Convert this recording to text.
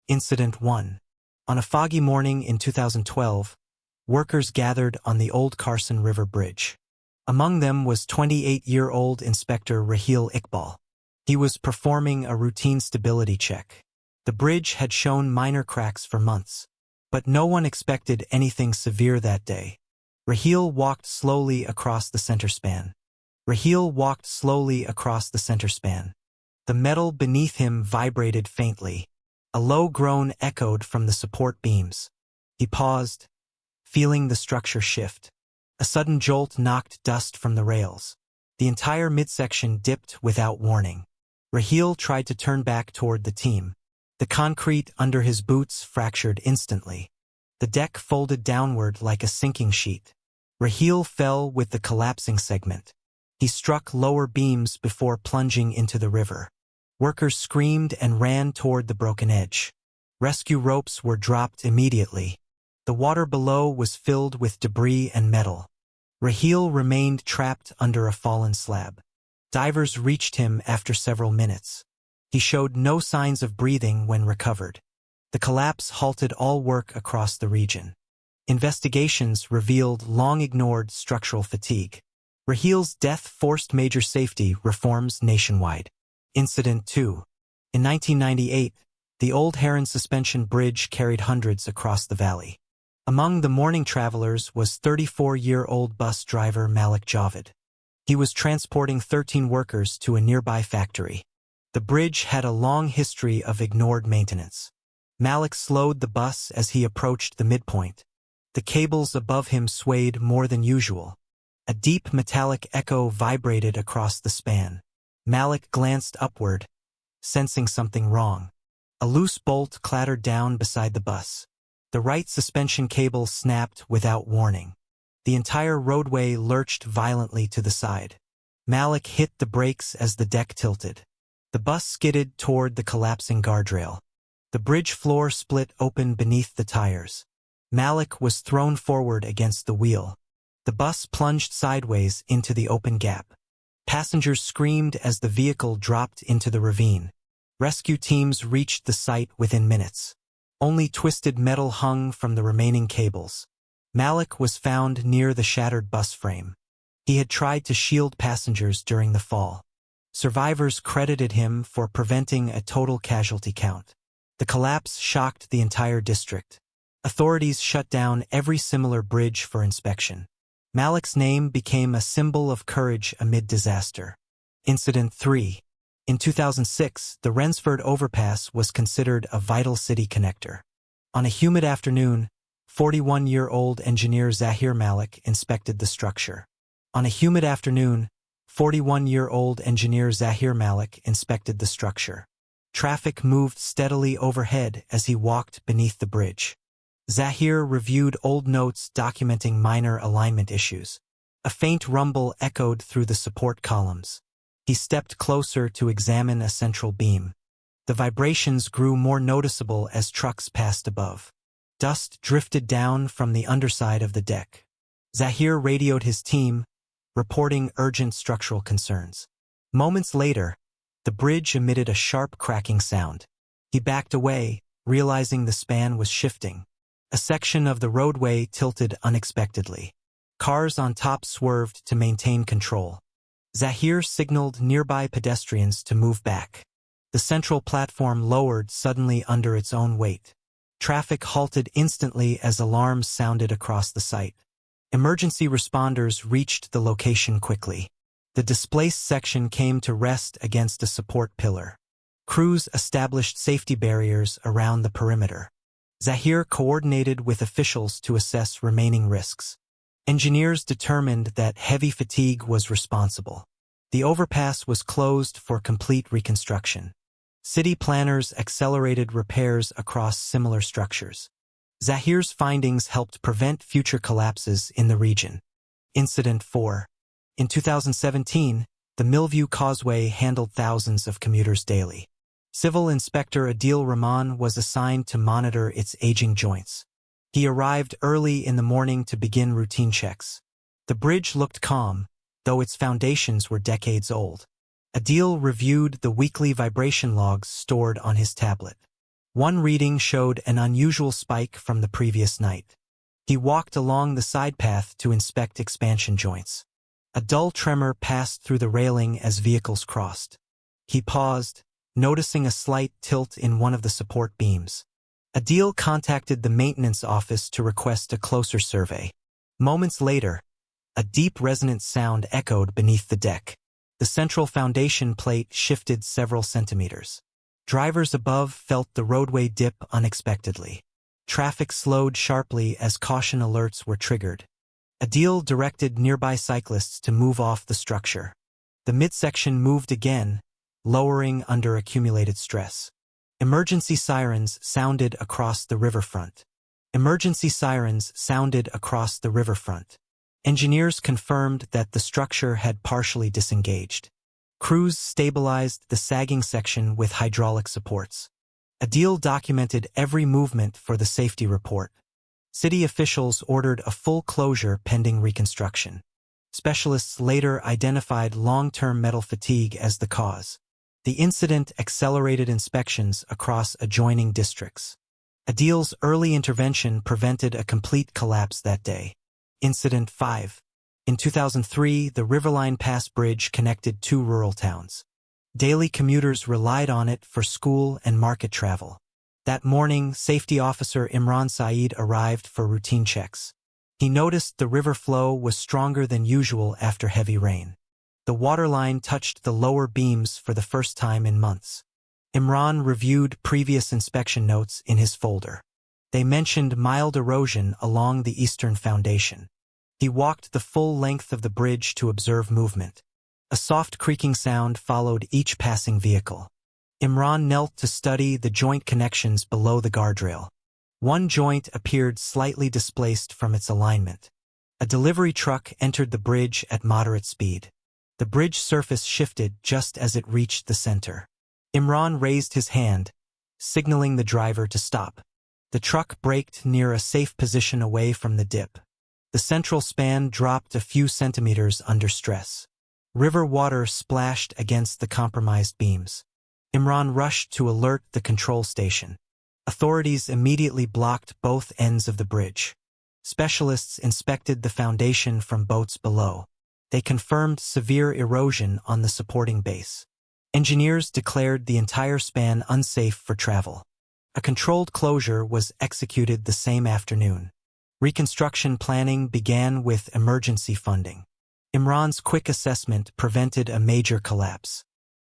Incident 1. On a foggy morning in 2012, workers gathered on the old Karsin River Bridge. Among them was 28-year-old Inspector Raheel Iqbal. He was performing a routine stability check. The bridge had shown minor cracks for months, but no one expected anything severe that day. Raheel walked slowly across the center span. The metal beneath him vibrated faintly. A low groan echoed from the support beams. He paused, feeling the structure shift. A sudden jolt knocked dust from the rails. The entire midsection dipped without warning. Raheel tried to turn back toward the team. The concrete under his boots fractured instantly. The deck folded downward like a sinking sheet. Raheel fell with the collapsing segment. He struck lower beams before plunging into the river. Workers screamed and ran toward the broken edge. Rescue ropes were dropped immediately. The water below was filled with debris and metal. Raheel remained trapped under a fallen slab. Divers reached him after several minutes. He showed no signs of breathing when recovered. The collapse halted all work across the region. Investigations revealed long-ignored structural fatigue. Raheel's death forced major safety reforms nationwide. Incident 2. In 1998, the old Harrin suspension bridge carried hundreds across the valley. Among the morning travelers was 34-year-old bus driver Malik Javed. He was transporting 13 workers to a nearby factory. The bridge had a long history of ignored maintenance. Malik slowed the bus as he approached the midpoint. The cables above him swayed more than usual. A deep metallic echo vibrated across the span. Malik glanced upward, sensing something wrong. A loose bolt clattered down beside the bus. The right suspension cable snapped without warning. The entire roadway lurched violently to the side. Malik hit the brakes as the deck tilted. The bus skidded toward the collapsing guardrail. The bridge floor split open beneath the tires. Malik was thrown forward against the wheel. The bus plunged sideways into the open gap. Passengers screamed as the vehicle dropped into the ravine. Rescue teams reached the site within minutes. Only twisted metal hung from the remaining cables. Malik was found near the shattered bus frame. He had tried to shield passengers during the fall. Survivors credited him for preventing a total casualty count. The collapse shocked the entire district. Authorities shut down every similar bridge for inspection. Malik's name became a symbol of courage amid disaster. Incident 3. In 2006, the Rensford Overpass was considered a vital city connector. On a humid afternoon, 41-year-old engineer Zahir Malik inspected the structure. Traffic moved steadily overhead as he walked beneath the bridge. Zahir reviewed old notes documenting minor alignment issues. A faint rumble echoed through the support columns. He stepped closer to examine a central beam. The vibrations grew more noticeable as trucks passed above. Dust drifted down from the underside of the deck. Zahir radioed his team, reporting urgent structural concerns. Moments later, the bridge emitted a sharp cracking sound. He backed away, realizing the span was shifting. A section of the roadway tilted unexpectedly. Cars on top swerved to maintain control. Zahir signaled nearby pedestrians to move back. The central platform lowered suddenly under its own weight. Traffic halted instantly as alarms sounded across the site. Emergency responders reached the location quickly. The displaced section came to rest against a support pillar. Crews established safety barriers around the perimeter. Zahir coordinated with officials to assess remaining risks. Engineers determined that heavy fatigue was responsible. The overpass was closed for complete reconstruction. City planners accelerated repairs across similar structures. Zahir's findings helped prevent future collapses in the region. Incident 4. In 2017, the Millview Causeway handled thousands of commuters daily. Civil Inspector Adil Rahman was assigned to monitor its aging joints. He arrived early in the morning to begin routine checks. The bridge looked calm, though its foundations were decades old. Adil reviewed the weekly vibration logs stored on his tablet. One reading showed an unusual spike from the previous night. He walked along the side path to inspect expansion joints. A dull tremor passed through the railing as vehicles crossed. He paused, noticing a slight tilt in one of the support beams. Adil contacted the maintenance office to request a closer survey. Moments later, a deep resonant sound echoed beneath the deck. The central foundation plate shifted several centimeters. Drivers above felt the roadway dip unexpectedly. Traffic slowed sharply as caution alerts were triggered. Adil directed nearby cyclists to move off the structure. The midsection moved again, lowering under accumulated stress. Emergency sirens sounded across the riverfront. Emergency sirens sounded across the riverfront. Engineers confirmed that the structure had partially disengaged. Crews stabilized the sagging section with hydraulic supports. Adil documented every movement for the safety report. City officials ordered a full closure pending reconstruction. Specialists later identified long-term metal fatigue as the cause. The incident accelerated inspections across adjoining districts. Adil's early intervention prevented a complete collapse that day. Incident 5. In 2003, the Riverline Pass Bridge connected two rural towns. Daily commuters relied on it for school and market travel. That morning, safety officer Imran Saeed arrived for routine checks. He noticed the river flow was stronger than usual after heavy rain. The waterline touched the lower beams for the first time in months. Imran reviewed previous inspection notes in his folder. They mentioned mild erosion along the eastern foundation. He walked the full length of the bridge to observe movement. A soft creaking sound followed each passing vehicle. Imran knelt to study the joint connections below the guardrail. One joint appeared slightly displaced from its alignment. A delivery truck entered the bridge at moderate speed. The bridge surface shifted just as it reached the center. Imran raised his hand, signaling the driver to stop. The truck braked near a safe position away from the dip. The central span dropped a few centimeters under stress. River water splashed against the compromised beams. Imran rushed to alert the control station. Authorities immediately blocked both ends of the bridge. Specialists inspected the foundation from boats below. They confirmed severe erosion on the supporting base. Engineers declared the entire span unsafe for travel. A controlled closure was executed the same afternoon. Reconstruction planning began with emergency funding. Imran's quick assessment prevented a major collapse.